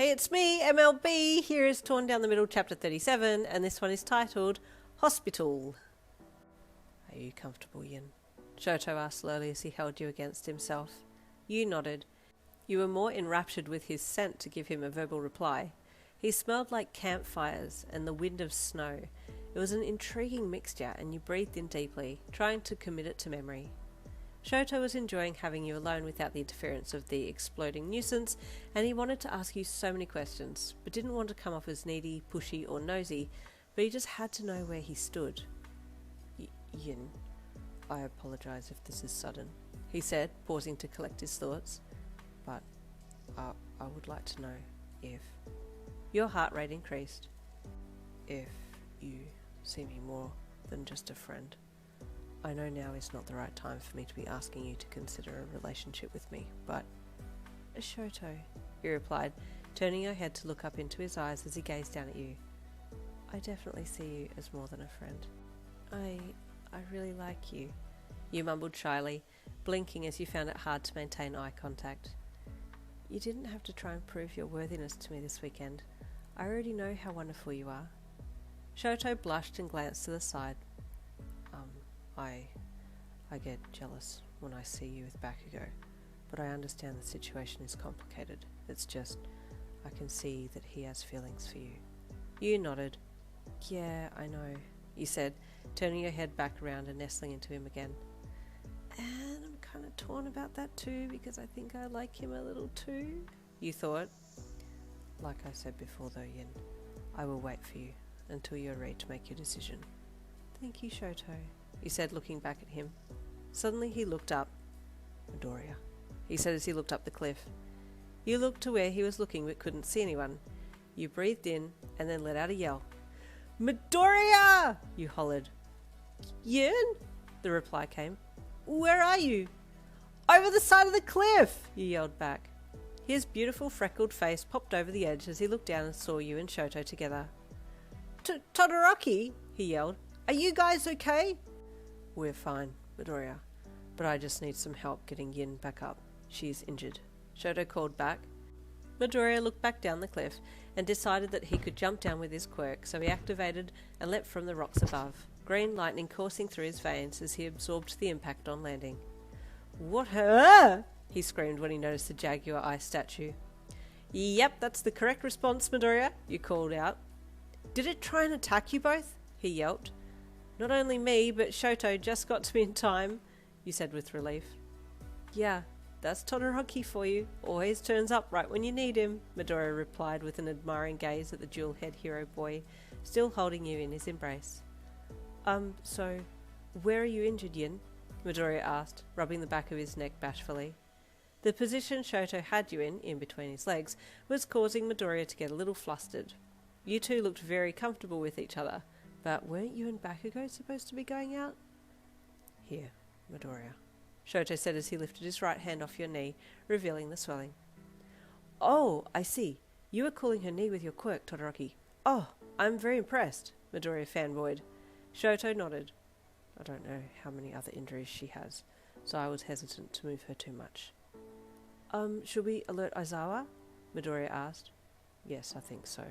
Hey, it's me, MLB. Here is Torn Down the Middle, Chapter 37, and this one is titled Hospital. Are you comfortable, Yin? Shoto asked slowly as he held you against himself. You nodded. You were more enraptured with his scent to give him a verbal reply. He smelled like campfires and the wind of snow. It was an intriguing mixture, and you breathed in deeply, trying to commit it to memory. Shoto was enjoying having you alone without the interference of the exploding nuisance, and he wanted to ask you so many questions, but didn't want to come off as needy, pushy, or nosy, but he just had to know where he stood. Yin, I apologise if this is sudden, he said, pausing to collect his thoughts, but I would like to know if... Your heart rate increased. If you see me more than just a friend. I know now is not the right time for me to be asking you to consider a relationship with me, but... Shoto, he replied, turning her head to look up into his eyes as he gazed down at you. I definitely see you as more than a friend. I really like you, you mumbled shyly, blinking as you found it hard to maintain eye contact. You didn't have to try and prove your worthiness to me this weekend. I already know how wonderful you are. Shoto blushed and glanced to the side. I get jealous when I see you with Bakugou, but I understand the situation is complicated. It's just, I can see that he has feelings for you. You nodded. Yeah, I know, you said, turning your head back around and nestling into him again. And I'm kind of torn about that too, because I think I like him a little too, you thought. Like I said before though, Yin, I will wait for you until you're ready to make your decision. Thank you, Shoto, he said, looking back at him. Suddenly he looked up. Midoriya, he said as he looked up the cliff. You looked to where he was looking but couldn't see anyone. You breathed in and then let out a yell. Midoriya! You hollered. Yin? The reply came. Where are you? Over the side of the cliff! You yelled back. His beautiful freckled face popped over the edge as he looked down and saw you and Shoto together. Todoroki! He yelled. Are you guys okay? We're fine, Midoriya, but I just need some help getting Yin back up. She's injured. Shoto called back. Midoriya looked back down the cliff and decided that he could jump down with his quirk, so he activated and leapt from the rocks above, green lightning coursing through his veins as he absorbed the impact on landing. What her? He screamed when he noticed the Jaguar ice statue. Yep, that's the correct response, Midoriya, you called out. Did it try and attack you both? He yelped. Not only me, but Shoto just got to me in time, you said with relief. Yeah, that's Todoroki for you. Always turns up right when you need him, Midoriya replied with an admiring gaze at the dual-head hero boy, still holding you in his embrace. So, where are you injured, Yin? Midoriya asked, rubbing the back of his neck bashfully. The position Shoto had you in between his legs, was causing Midoriya to get a little flustered. You two looked very comfortable with each other, but weren't you and Bakugou supposed to be going out? Here, Midoriya, Shoto said as he lifted his right hand off your knee, revealing the swelling. Oh, I see. You were cooling her knee with your quirk, Todoroki. Oh, I'm very impressed, Midoriya fanboyed. Shoto nodded. I don't know how many other injuries she has, so I was hesitant to move her too much. Should we alert Aizawa? Midoriya asked. Yes, I think so.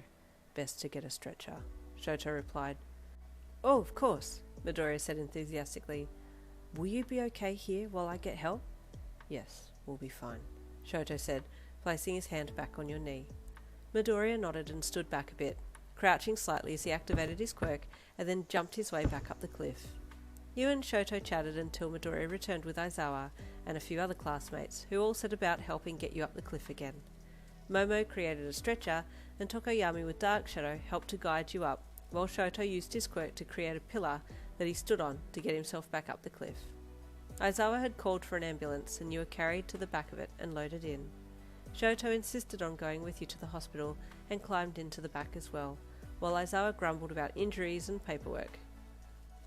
Best to get a stretcher, Shoto replied. Oh, of course, Midoriya said enthusiastically. Will you be okay here while I get help? Yes, we'll be fine, Shoto said, placing his hand back on your knee. Midoriya nodded and stood back a bit, crouching slightly as he activated his quirk and then jumped his way back up the cliff. You and Shoto chatted until Midoriya returned with Aizawa and a few other classmates, who all set about helping get you up the cliff again. Momo created a stretcher, and Tokoyami with Dark Shadow helped to guide you up, while Shoto used his quirk to create a pillar that he stood on to get himself back up the cliff. Aizawa had called for an ambulance, and you were carried to the back of it and loaded in. Shoto insisted on going with you to the hospital and climbed into the back as well, while Aizawa grumbled about injuries and paperwork.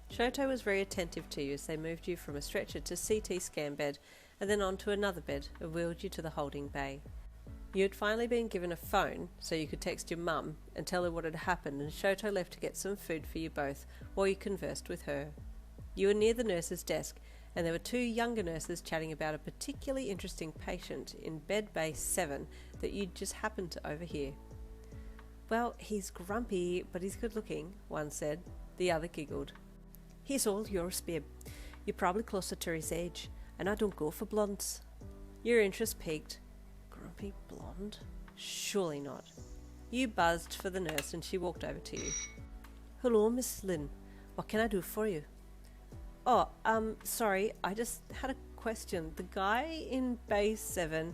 Shoto was very attentive to you as they moved you from a stretcher to CT scan bed and then onto another bed and wheeled you to the holding bay. You had finally been given a phone so you could text your mum and tell her what had happened, and Shoto left to get some food for you both while you conversed with her. You were near the nurse's desk and there were two younger nurses chatting about a particularly interesting patient in bed bay 7 that you'd just happened to overhear. "Well, he's grumpy, but he's good looking," one said. The other giggled. "He's all yours, babe. You're probably closer to his age, and I don't go for blondes." Your interest piqued. Grumpy blonde? Surely not. You buzzed for the nurse and she walked over to you. "Hello, Miss Lynn. What can I do for you?" "Oh, sorry, I just had a question. The guy in Bay 7,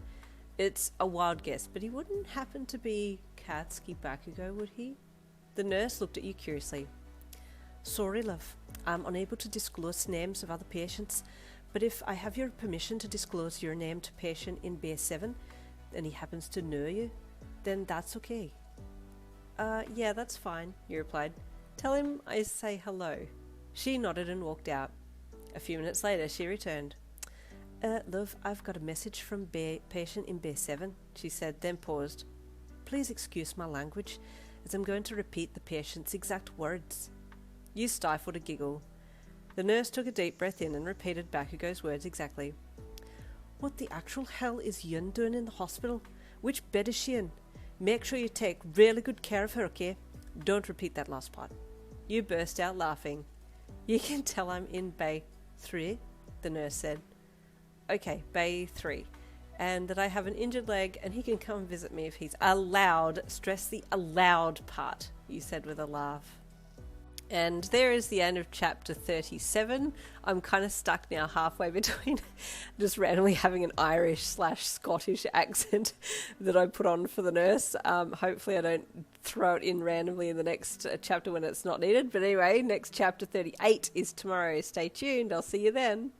it's a wild guess, but he wouldn't happen to be Katsuki Bakugou, would he?" The nurse looked at you curiously. "Sorry, love. I'm unable to disclose names of other patients, but if I have your permission to disclose your name to patient in Bay 7, and he happens to know you, then that's okay." Yeah, that's fine," you replied. "Tell him I say hello." She nodded and walked out. A few minutes later, she returned. Love, I've got a message from patient in Bay 7, she said, then paused. "Please excuse my language, as I'm going to repeat the patient's exact words." You stifled a giggle. The nurse took a deep breath in and repeated Bakugou's words exactly. "What the actual hell is Yun doing in the hospital? Which bed is she in? Make sure you take really good care of her, okay? Don't repeat that last part." You burst out laughing. "You can tell I'm in Bay 3, the nurse said. "Okay, Bay 3. And that I have an injured leg and he can come visit me if he's allowed." Stress the allowed part, you said with a laugh. And there is the end of chapter 37. I'm kind of stuck now halfway between just randomly having an Irish/Scottish accent that I put on for the nurse. Hopefully I don't throw it in randomly in the next chapter when it's not needed. But anyway, next chapter 38 is tomorrow. Stay tuned. I'll see you then.